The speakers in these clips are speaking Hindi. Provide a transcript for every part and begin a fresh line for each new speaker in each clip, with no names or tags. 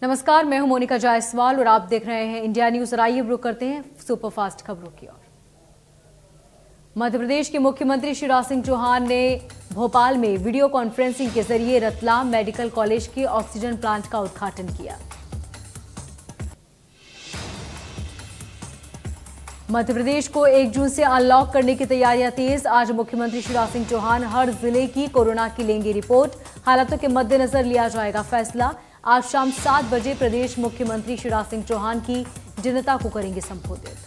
नमस्कार, मैं हूं मोनिका जायसवाल और आप देख रहे हैं इंडिया न्यूज। आइए रुक करते हैं सुपरफास्ट खबरों की ओर। मध्य प्रदेश के मुख्यमंत्री शिवराज सिंह चौहान ने भोपाल में वीडियो कॉन्फ्रेंसिंग के जरिए रतलाम मेडिकल कॉलेज के ऑक्सीजन प्लांट का उद्घाटन किया। मध्य प्रदेश को 1 जून से अनलॉक करने की तैयारियां तेज। आज मुख्यमंत्री शिवराज सिंह चौहान हर जिले की कोरोना की लेंगे रिपोर्ट। हालातों के मद्देनजर लिया जाएगा फैसला। आज शाम 7 बजे प्रदेश मुख्यमंत्री शिवराज सिंह चौहान की जनता को करेंगे संबोधित।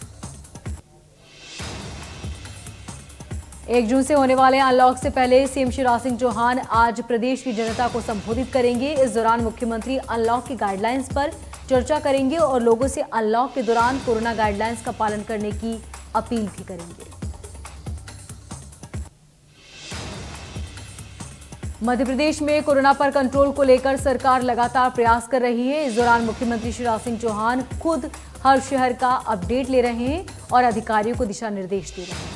1 जून से होने वाले अनलॉक से पहले सीएम शिवराज सिंह चौहान आज प्रदेश की जनता को संबोधित करेंगे। इस दौरान मुख्यमंत्री अनलॉक की गाइडलाइंस पर चर्चा करेंगे और लोगों से अनलॉक के दौरान कोरोना गाइडलाइंस का पालन करने की अपील भी करेंगे। मध्य प्रदेश में कोरोना पर कंट्रोल को लेकर सरकार लगातार प्रयास कर रही है। इस दौरान मुख्यमंत्री शिवराज सिंह चौहान खुद हर शहर का अपडेट ले रहे हैं और अधिकारियों को दिशा निर्देश दे रहे हैं।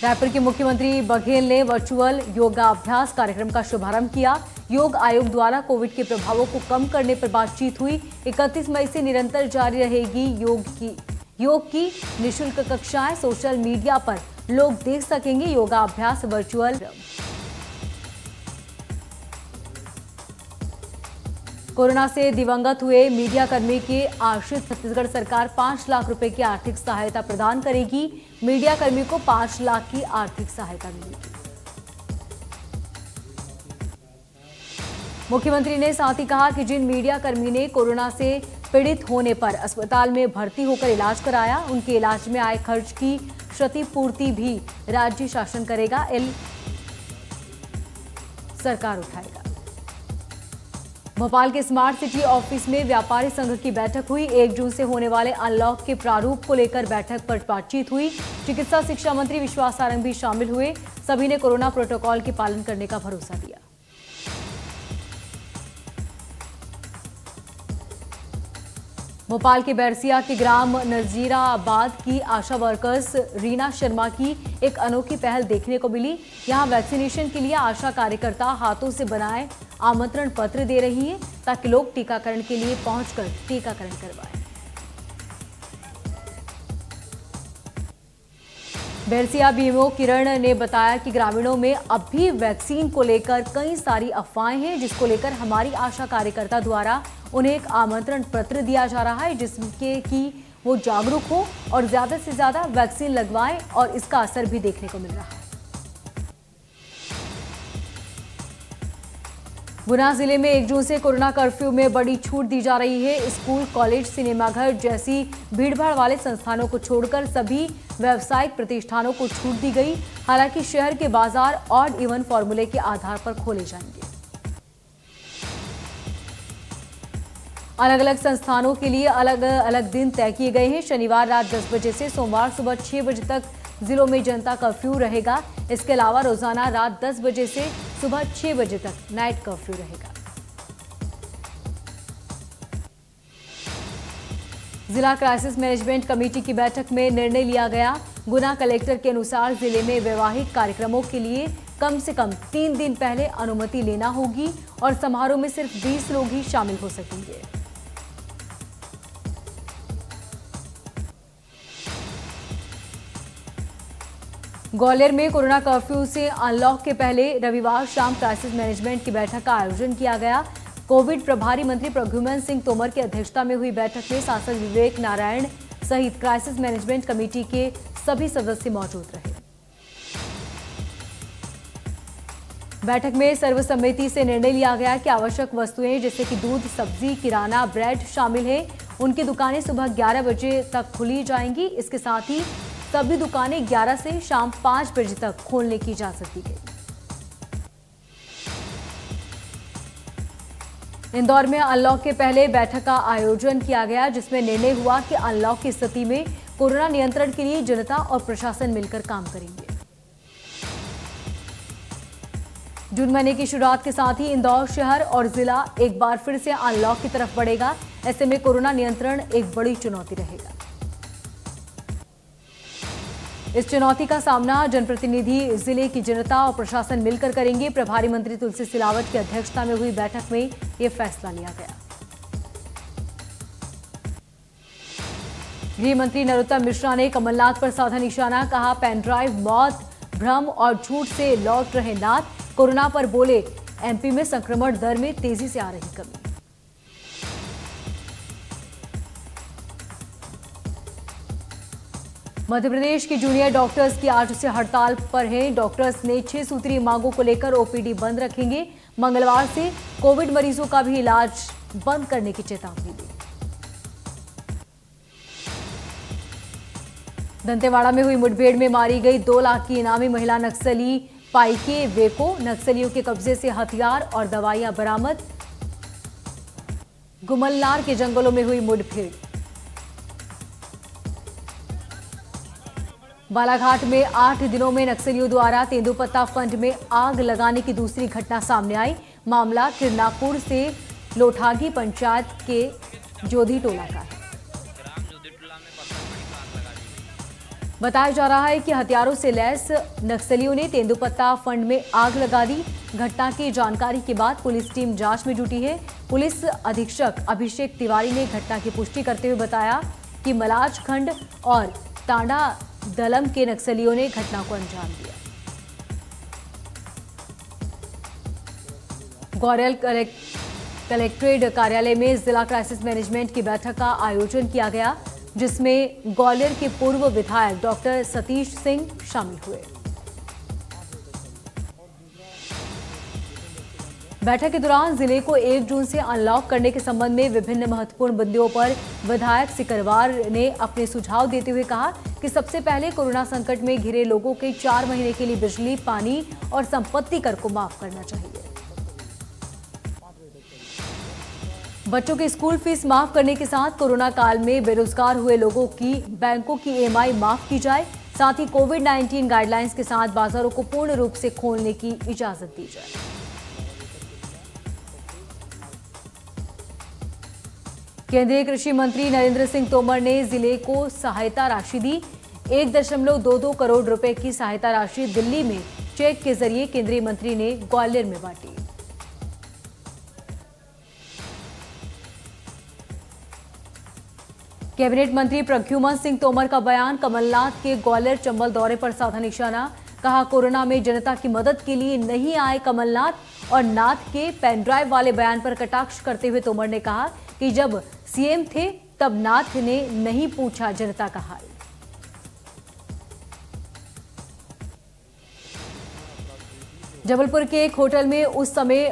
रायपुर के मुख्यमंत्री बघेल ने वर्चुअल योगाभ्यास कार्यक्रम का शुभारंभ किया। योग आयोग द्वारा कोविड के प्रभावों को कम करने पर बातचीत हुई। 31 मई से निरंतर जारी रहेगी योग की निःशुल्क कक्षाएं। सोशल मीडिया पर लोग देख सकेंगे योगाभ्यास वर्चुअल। कोरोना से दिवंगत हुए मीडियाकर्मी के आश्रित छत्तीसगढ़ सरकार 5 लाख रुपए की आर्थिक सहायता प्रदान करेगी। मीडियाकर्मी को 5 लाख की आर्थिक सहायता मिलेगी। मुख्यमंत्री ने साथ ही कहा कि जिन मीडियाकर्मी ने कोरोना से पीड़ित होने पर अस्पताल में भर्ती होकर इलाज कराया, उनके इलाज में आए खर्च की क्षतिपूर्ति भी राज्य शासन करेगा, सरकार उठाएगा। भोपाल के स्मार्ट सिटी ऑफिस में व्यापारी संघ की बैठक हुई। 1 जून से होने वाले अनलॉक के प्रारूप को लेकर बैठक पर बातचीत हुई। चिकित्सा शिक्षा मंत्री विश्वास सारंग भी शामिल हुए। सभी ने कोरोना प्रोटोकॉल के पालन करने का भरोसा दिया। भोपाल के बैरसिया के ग्राम नजीराबाद की आशा वर्कर्स रीना शर्मा की एक अनोखी पहल देखने को मिली। यहां वैक्सीनेशन के लिए आशा कार्यकर्ता हाथों से बनाए आमंत्रण पत्र दे रही हैं ताकि लोग टीकाकरण के लिए पहुंचकर टीकाकरण करवाएं। बैरसिया बीएमओ किरण ने बताया कि ग्रामीणों में अब भी वैक्सीन को लेकर कई सारी अफवाहें हैं, जिसको लेकर हमारी आशा कार्यकर्ता द्वारा उन्हें एक आमंत्रण पत्र दिया जा रहा है जिसके कि वो जागरूक हो और ज्यादा से ज्यादा वैक्सीन लगवाएं और इसका असर भी देखने को मिल रहा है। गुना जिले में 1 जून से कोरोना कर्फ्यू में बड़ी छूट दी जा रही है। स्कूल, कॉलेज, सिनेमाघर जैसी भीड़भाड़ वाले संस्थानों को छोड़कर सभी व्यावसायिक प्रतिष्ठानों को छूट दी गई। हालांकि शहर के बाजार ऑड इवन फॉर्मूले के आधार पर खोले जाएंगे। अलग अलग संस्थानों के लिए अलग अलग दिन तय किए गए हैं। शनिवार रात 10 बजे से सोमवार सुबह 6 बजे तक जिलों में जनता कर्फ्यू रहेगा। इसके अलावा रोजाना रात 10 बजे से सुबह 6 बजे तक नाइट कर्फ्यू रहेगा। जिला क्राइसिस मैनेजमेंट कमेटी की बैठक में निर्णय लिया गया। गुना कलेक्टर के अनुसार जिले में वैवाहिक कार्यक्रमों के लिए कम से कम 3 दिन पहले अनुमति लेना होगी और समारोह में सिर्फ 20 लोग ही शामिल हो सकेंगे। ग्वालियर में कोरोना कर्फ्यू से अनलॉक के पहले रविवार शाम क्राइसिस मैनेजमेंट की बैठक का आयोजन किया गया। कोविड प्रभारी मंत्री प्रद्युम्न सिंह तोमर की अध्यक्षता में हुई बैठक में सांसद विवेक नारायण सहित क्राइसिस मैनेजमेंट कमेटी के सभी सदस्य मौजूद रहे। बैठक में सर्वसम्मति से निर्णय लिया गया कि आवश्यक वस्तुएं जैसे कि दूध, सब्जी, किराना, ब्रेड शामिल है। उनकी दुकानें सुबह 11 बजे तक खुली जाएंगी। इसके साथ ही सभी दुकानें 11 से शाम 5 बजे तक खोलने की इजाजत दी गई। इंदौर में अनलॉक के पहले बैठक का आयोजन किया गया, जिसमें निर्णय हुआ कि अनलॉक की स्थिति में कोरोना नियंत्रण के लिए जनता और प्रशासन मिलकर काम करेंगे। जून महीने की शुरुआत के साथ ही इंदौर शहर और जिला एक बार फिर से अनलॉक की तरफ बढ़ेगा। ऐसे में कोरोना नियंत्रण एक बड़ी चुनौती रहेगा। इस चुनौती का सामना जनप्रतिनिधि जिले की जनता और प्रशासन मिलकर करेंगे। प्रभारी मंत्री तुलसी सिलावट की अध्यक्षता में हुई बैठक में यह फैसला लिया गया। गृह मंत्री नरोत्तम मिश्रा ने कमलनाथ पर साधा निशाना, कहा पेनड्राइव, मौत, भ्रम और झूठ से लौट रहे नाथ। कोरोना पर बोले एमपी में संक्रमण दर में तेजी से आ रही कमी। मध्य प्रदेश की जूनियर डॉक्टर्स की आज से हड़ताल पर हैं। डॉक्टर्स ने 6 सूत्रीय मांगों को लेकर ओपीडी बंद रखेंगे। मंगलवार से कोविड मरीजों का भी इलाज बंद करने की चेतावनी दी। दंतेवाड़ा में हुई मुठभेड़ में मारी गई 2 लाख की इनामी महिला नक्सली पाइके वेको। नक्सलियों के कब्जे से हथियार और दवाइयां बरामद। गुमलनार के जंगलों में हुई मुठभेड़। बालाघाट में 8 दिनों में नक्सलियों द्वारा तेंदुपत्ता फंड में आग लगाने की दूसरी घटना सामने आई। मामला किरनापुर से लोठागी पंचायत के जोधी टोला का है। बताया जा रहा है कि हथियारों से लैस नक्सलियों ने तेंदुपत्ता फंड में आग लगा दी। घटना की जानकारी के बाद पुलिस टीम जांच में जुटी है। पुलिस अधीक्षक अभिषेक तिवारी ने घटना की पुष्टि करते हुए बताया कि मलाज खंड और तांडा दलम के नक्सलियों ने घटना को अंजाम दिया। गौरेल कलेक्ट्रेट कार्यालय में जिला क्राइसिस मैनेजमेंट की बैठक का आयोजन किया गया, जिसमें ग्वालियर के पूर्व विधायक डॉक्टर सतीश सिंह शामिल हुए। बैठक के दौरान जिले को 1 जून से अनलॉक करने के संबंध में विभिन्न महत्वपूर्ण बिंदुओं पर विधायक सिकरवार ने अपने सुझाव देते हुए कहा कि सबसे पहले कोरोना संकट में घिरे लोगों के 4 महीने के लिए बिजली, पानी और संपत्ति कर को माफ करना चाहिए। बच्चों की स्कूल फीस माफ करने के साथ कोरोना काल में बेरोजगार हुए लोगों की बैंकों की ईएमआई माफ की जाए। साथ ही कोविड-19 गाइडलाइंस के साथ बाजारों को पूर्ण रूप से खोलने की इजाजत दी जाए। केंद्रीय कृषि मंत्री नरेंद्र सिंह तोमर ने जिले को सहायता राशि दी। 1.22 करोड़ रुपए की सहायता राशि दिल्ली में चेक के जरिए केंद्रीय मंत्री ने ग्वालियर में बांटी। कैबिनेट मंत्री प्रद्युम्न सिंह तोमर का बयान, कमलनाथ के ग्वालियर चंबल दौरे पर साधा निशाना, कहा कोरोना में जनता की मदद के लिए नहीं आए कमलनाथ। और नाथ के पेनड्राइव वाले बयान पर कटाक्ष करते हुए तोमर ने कहा कि जब सीएम थे तब नाथ ने नहीं पूछा जनता का हाल। जबलपुर के एक होटल में उस समय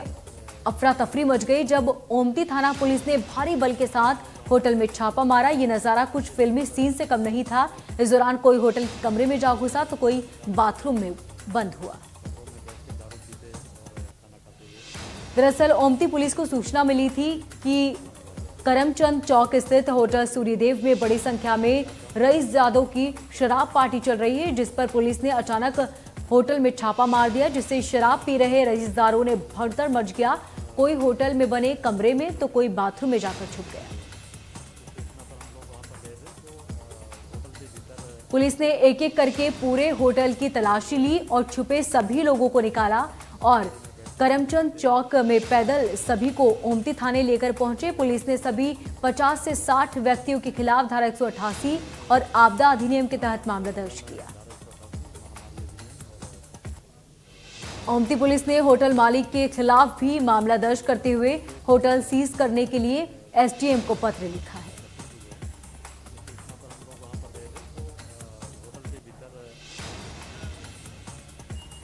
अफरा तफरी मच गई जब ओमती थाना पुलिस ने भारी बल के साथ होटल में छापा मारा। ये नजारा कुछ फिल्मी सीन से कम नहीं था। इस दौरान कोई होटल के कमरे में जा घुसा तो कोई बाथरूम में बंद हुआ। दरअसल ओमती पुलिस को सूचना मिली थी कि करमचंद चौक स्थित होटल सूर्यदेव में बड़ी संख्या में रईस यादव की शराब पार्टी चल रही है, जिस पर पुलिस ने अचानक होटल में छापा मार दिया, जिससे शराब पी रहे रईसदारों ने भगदड़ मच गया। कोई होटल में बने कमरे में तो कोई बाथरूम में जाकर छुप गया। पुलिस ने एक एक करके पूरे होटल की तलाशी ली और छुपे सभी लोगों को निकाला और करमचंद चौक में पैदल सभी को ओमती थाने लेकर पहुंचे। पुलिस ने सभी 50 से 60 व्यक्तियों के खिलाफ धारा 188 और आपदा अधिनियम के तहत मामला दर्ज किया। ओमती पुलिस ने होटल मालिक के खिलाफ भी मामला दर्ज करते हुए होटल सीज करने के लिए एसडीएम को पत्र लिखा है।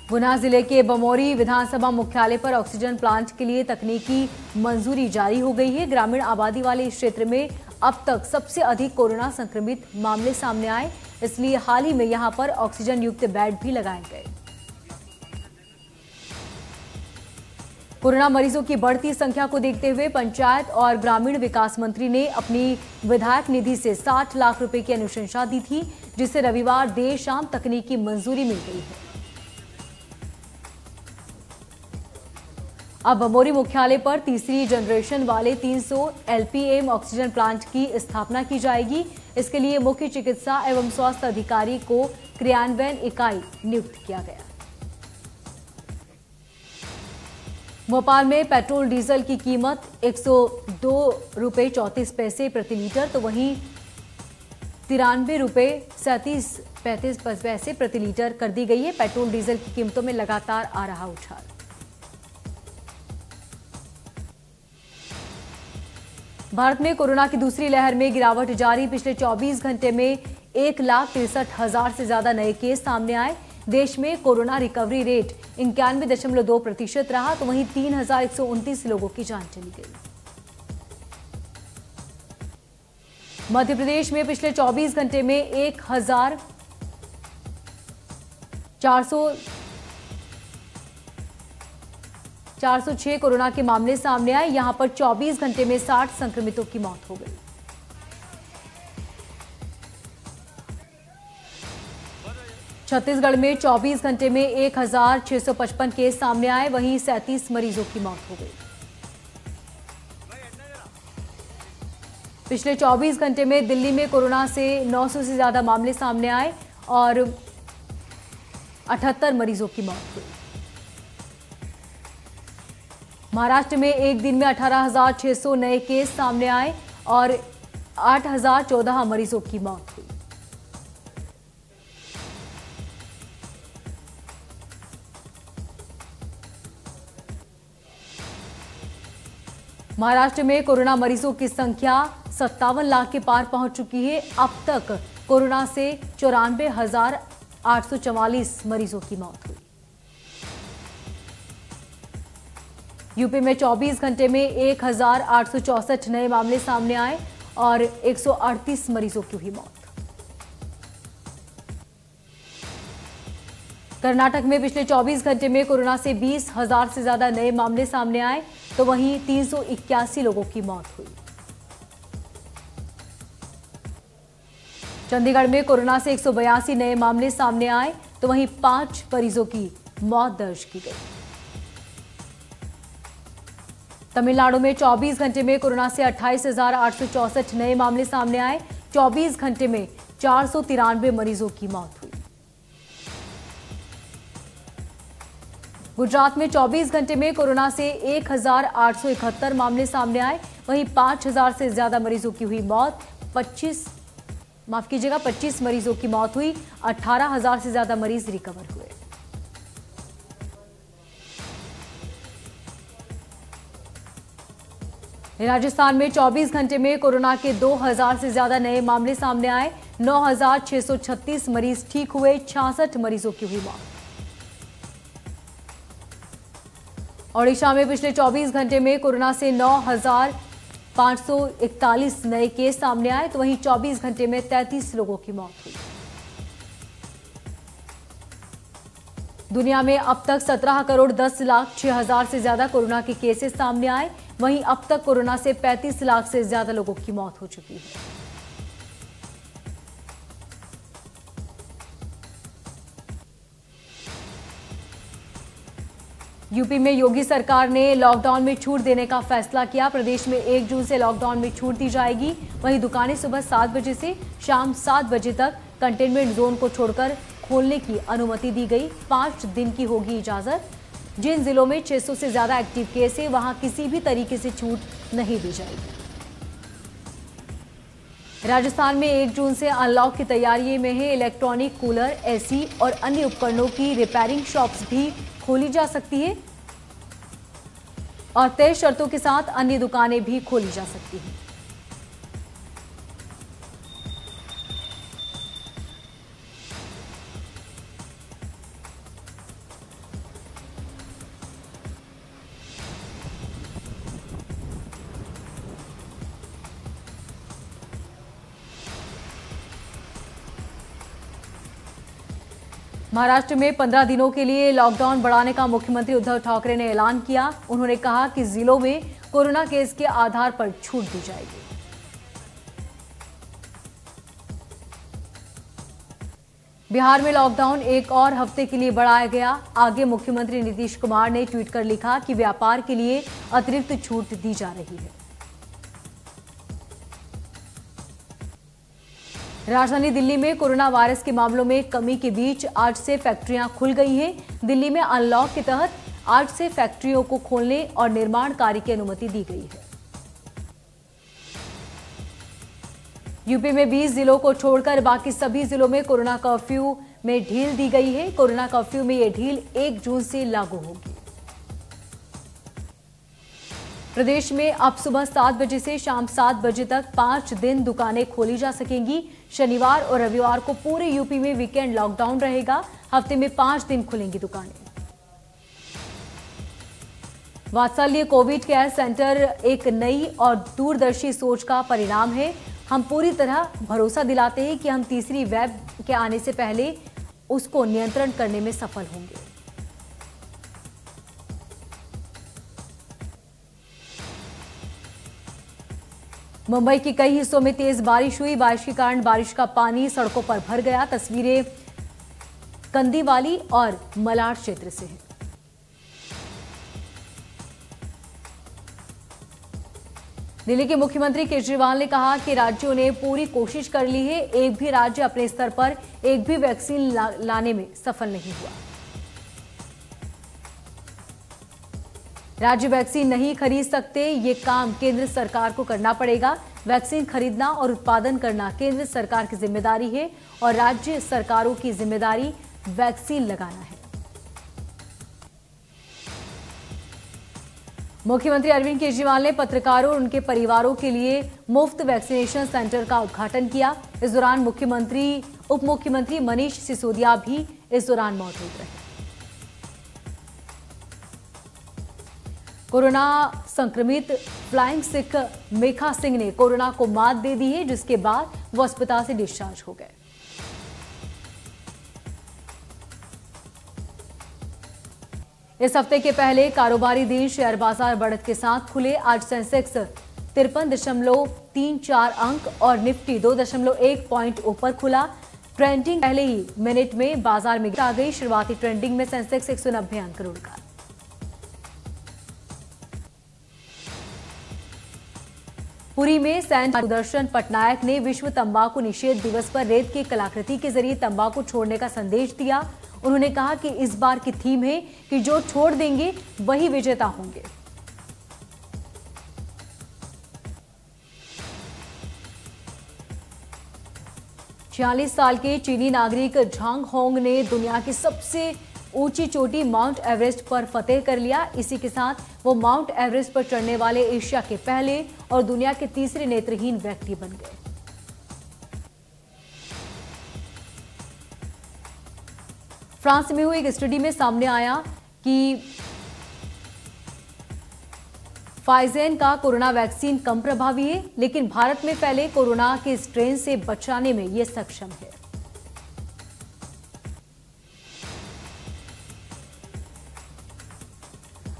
गुना जिले के बमौरी विधानसभा मुख्यालय पर ऑक्सीजन प्लांट के लिए तकनीकी मंजूरी जारी हो गई है। ग्रामीण आबादी वाले इस क्षेत्र में अब तक सबसे अधिक कोरोना संक्रमित मामले सामने आए, इसलिए हाल ही में यहां पर ऑक्सीजन युक्त बेड भी लगाए गए। कोरोना मरीजों की बढ़ती संख्या को देखते हुए पंचायत और ग्रामीण विकास मंत्री ने अपनी विधायक निधि से 60 लाख रुपए की अनुशंसा दी थी, जिसे रविवार देर शाम तकनीकी मंजूरी मिल गई है। अब बमौरी मुख्यालय पर तीसरी जनरेशन वाले 300 एलपीएम ऑक्सीजन प्लांट की स्थापना की जाएगी। इसके लिए मुख्य चिकित्सा एवं स्वास्थ्य अधिकारी को क्रियान्वयन इकाई नियुक्त किया गया। भोपाल में पेट्रोल डीजल की कीमत 102 रुपये 34 पैसे प्रति लीटर, तो वहीं 93 रुपये 37 पैसे प्रति लीटर कर दी गई है। पेट्रोल डीजल की कीमतों में लगातार आ रहा उछाल। भारत में कोरोना की दूसरी लहर में गिरावट जारी। पिछले 24 घंटे में 1,63,000 से ज्यादा नए केस सामने आए। देश में कोरोना रिकवरी रेट 91.2% रहा, तो वहीं 3,129 लोगों की जान चली गई। मध्य प्रदेश में पिछले 24 घंटे में 1,406 कोरोना के मामले सामने आए। यहां पर 24 घंटे में 60 संक्रमितों की मौत हो गई। छत्तीसगढ़ में 24 घंटे में 1,655 केस सामने आए, वहीं 37 मरीजों की मौत हो गई। पिछले 24 घंटे में दिल्ली में कोरोना से 900 से ज्यादा मामले सामने आए और 78 मरीजों की मौत हुई। महाराष्ट्र में एक दिन में 18,600 नए केस सामने आए और 8,014 मरीजों की मौत हुई। महाराष्ट्र में कोरोना मरीजों की संख्या 57 लाख के पार पहुंच चुकी है। अब तक कोरोना से 94,844 मरीजों की मौत हुई। यूपी में 24 घंटे में 1,864 नए मामले सामने आए और 138 मरीजों की हुई मौत। कर्नाटक में पिछले 24 घंटे में कोरोना से 20,000 से ज्यादा नए मामले सामने आए, तो वहीं 381 लोगों की मौत हुई। चंडीगढ़ में कोरोना से 182 नए मामले सामने आए, तो वहीं 5 मरीजों की मौत दर्ज की गई। तमिलनाडु में 24 घंटे में कोरोना से 28,864 नए मामले सामने आए। 24 घंटे में 493 मरीजों की मौत हुई। गुजरात में 24 घंटे में कोरोना से 1,871 मामले सामने आए, वहीं 5,000 से ज्यादा मरीजों की हुई मौत। 25 मरीजों की मौत हुई। 18,000 से ज्यादा मरीज रिकवर हुए। राजस्थान में 24 घंटे में कोरोना के 2,000 से ज्यादा नए मामले सामने आए। 9,636 मरीज ठीक हुए। 66 मरीजों की हुई मौत। ओडिशा में पिछले 24 घंटे में कोरोना से 9,541 नए केस सामने आए, तो वहीं 24 घंटे में 33 लोगों की मौत हुई। दुनिया में अब तक 17,10,06,000 से ज्यादा कोरोना के केसेस सामने आए, वहीं अब तक कोरोना से 35 लाख से ज्यादा लोगों की मौत हो चुकी है। यूपी में योगी सरकार ने लॉकडाउन में छूट देने का फैसला किया। प्रदेश में 1 जून से लॉकडाउन में छूट दी जाएगी। वहीं दुकानें सुबह 7 बजे से शाम 7 बजे तक कंटेनमेंट जोन को छोड़कर खोलने की अनुमति दी गई। 5 दिन की होगी इजाजत। जिन जिलों में 600 से ज्यादा एक्टिव केस है, वहां किसी भी तरीके से छूट नहीं दी जाएगी। राजस्थान में 1 जून से अनलॉक की तैयारी में है। इलेक्ट्रॉनिक, कूलर, एसी और अन्य उपकरणों की रिपेयरिंग शॉप्स भी खोली जा सकती है और तय शर्तों के साथ अन्य दुकानें भी खोली जा सकती हैं। महाराष्ट्र में 15 दिनों के लिए लॉकडाउन बढ़ाने का मुख्यमंत्री उद्धव ठाकरे ने ऐलान किया। उन्होंने कहा कि जिलों में कोरोना केस के आधार पर छूट दी जाएगी। बिहार में लॉकडाउन एक और हफ्ते के लिए बढ़ाया गया। आगे मुख्यमंत्री नीतीश कुमार ने ट्वीट कर लिखा कि व्यापार के लिए अतिरिक्त छूट दी जा रही है। राजधानी दिल्ली में कोरोना वायरस के मामलों में कमी के बीच आज से फैक्ट्रियां खुल गई हैं। दिल्ली में अनलॉक के तहत आज से फैक्ट्रियों को खोलने और निर्माण कार्य की अनुमति दी गई है। यूपी में 20 जिलों को छोड़कर बाकी सभी जिलों में कोरोना कर्फ्यू में ढील दी गई है। कोरोना कर्फ्यू में यह ढील 1 जून से लागू होगी। प्रदेश में अब सुबह 7 बजे से शाम 7 बजे तक 5 दिन दुकानें खोली जा सकेंगी। शनिवार और रविवार को पूरे यूपी में वीकेंड लॉकडाउन रहेगा। हफ्ते में 5 दिन खुलेंगी दुकानें। वात्सल्य कोविड केयर सेंटर एक नई और दूरदर्शी सोच का परिणाम है। हम पूरी तरह भरोसा दिलाते हैं कि हम तीसरी वेव के आने से पहले उसको नियंत्रण करने में सफल होंगे। मुंबई के कई हिस्सों में तेज बारिश हुई। बारिश के कारण बारिश का पानी सड़कों पर भर गया। तस्वीरें कंदीवाली और मलाड क्षेत्र से हैं। दिल्ली के मुख्यमंत्री केजरीवाल ने कहा कि राज्यों ने पूरी कोशिश कर ली है। एक भी राज्य अपने स्तर पर एक भी वैक्सीन लाने में सफल नहीं हुआ। राज्य वैक्सीन नहीं खरीद सकते, ये काम केंद्र सरकार को करना पड़ेगा। वैक्सीन खरीदना और उत्पादन करना केंद्र सरकार की जिम्मेदारी है और राज्य सरकारों की जिम्मेदारी वैक्सीन लगाना है। मुख्यमंत्री अरविंद केजरीवाल ने पत्रकारों और उनके परिवारों के लिए मुफ्त वैक्सीनेशन सेंटर का उद्घाटन किया। इस दौरान मुख्यमंत्री, उप मुख्यमंत्री मनीष सिसोदिया भी इस दौरान मौजूद रहे। कोरोना संक्रमित फ्लाइंग सिख मेघा सिंह ने कोरोना को मात दे दी है, जिसके बाद वो अस्पताल से डिस्चार्ज हो गए। इस हफ्ते के पहले कारोबारी दिन शेयर बाजार बढ़त के साथ खुले। आज सेंसेक्स 53.34 अंक और निफ्टी 2.1 पॉइंट ऊपर खुला। ट्रेंडिंग पहले ही मिनट में बाजार में आ गई। शुरुआती ट्रेंडिंग में सेंसेक्स 190 अंक लुढ़का। पुरी में सैन सुदर्शन पटनायक ने विश्व तंबाकू निषेध दिवस पर रेत की कलाकृति के जरिए तंबाकू छोड़ने का संदेश दिया। उन्होंने कहा कि इस बार की थीम है कि जो छोड़ देंगे वही विजेता होंगे। छियालीस साल के चीनी नागरिक झांग होंग ने दुनिया की सबसे ऊंची चोटी माउंट एवरेस्ट पर फतेह कर लिया। इसी के साथ वो माउंट एवरेस्ट पर चढ़ने वाले एशिया के पहले और दुनिया के तीसरे नेत्रहीन व्यक्ति बन गए। फ्रांस में हुई एक स्टडी में सामने आया कि फाइजर का कोरोना वैक्सीन कम प्रभावी है, लेकिन भारत में फैले कोरोना के स्ट्रेन से बचाने में यह सक्षम है।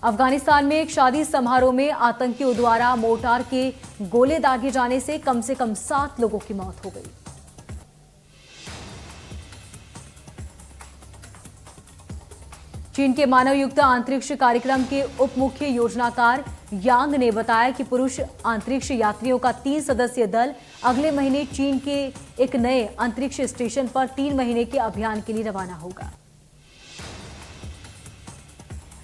अफगानिस्तान में एक शादी समारोह में आतंकियों द्वारा मोर्टार के गोले दागे जाने से कम 7 लोगों की मौत हो गई। चीन के मानवयुक्त अंतरिक्ष कार्यक्रम के उप मुख्य योजनाकार यांग ने बताया कि पुरुष अंतरिक्ष यात्रियों का 3 सदस्यीय दल अगले महीने चीन के एक नए अंतरिक्ष स्टेशन पर 3 महीने के अभियान के लिए रवाना होगा।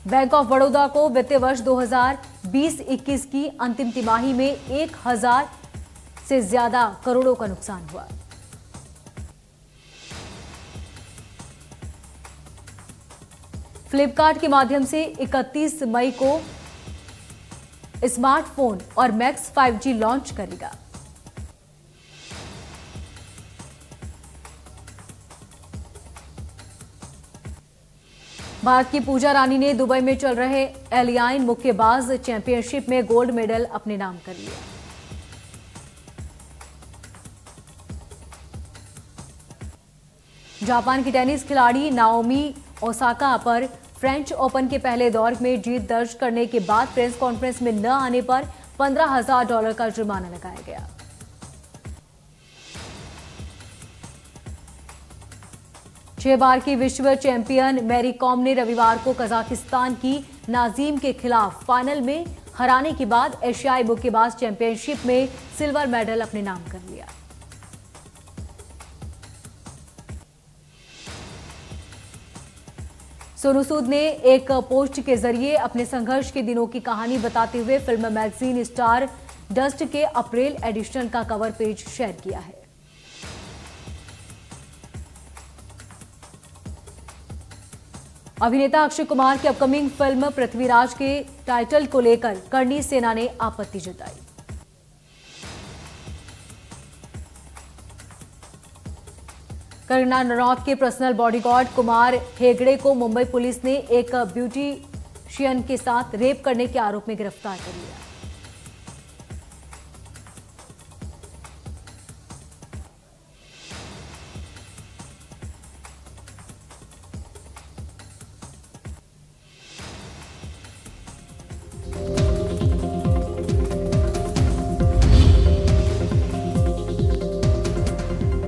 बैंक ऑफ बड़ौदा को वित्तीय वर्ष 2020-21 की अंतिम तिमाही में 1000 से ज्यादा करोड़ों का नुकसान हुआ। फ्लिपकार्ट के माध्यम से 31 मई को स्मार्टफोन और मैक्स 5G लॉन्च करेगा। भारत की पूजा रानी ने दुबई में चल रहे एलियाइन मुक्केबाज चैंपियनशिप में गोल्ड मेडल अपने नाम कर लिया। जापान की टेनिस खिलाड़ी नाओमी ओसाका पर फ्रेंच ओपन के पहले दौर में जीत दर्ज करने के बाद प्रेस कॉन्फ्रेंस में न आने पर $15,000 का जुर्माना लगाया गया। छह बार की विश्व चैंपियन मैरी कॉम ने रविवार को कजाकिस्तान की नाजीम के खिलाफ फाइनल में हराने के बाद एशियाई मुक्केबाज चैंपियनशिप में सिल्वर मेडल अपने नाम कर लिया। सोनू सूद ने एक पोस्ट के जरिए अपने संघर्ष के दिनों की कहानी बताते हुए फिल्म मैगजीन स्टार डस्ट के अप्रैल एडिशन का कवर पेज शेयर किया है। अभिनेता अक्षय कुमार की अपकमिंग फिल्म पृथ्वीराज के टाइटल को लेकर करणी सेना ने आपत्ति जताई। कंगना रनौत के पर्सनल बॉडीगार्ड कुमार हेगड़े को मुंबई पुलिस ने एक ब्यूटीशियन के साथ रेप करने के आरोप में गिरफ्तार कर लिया।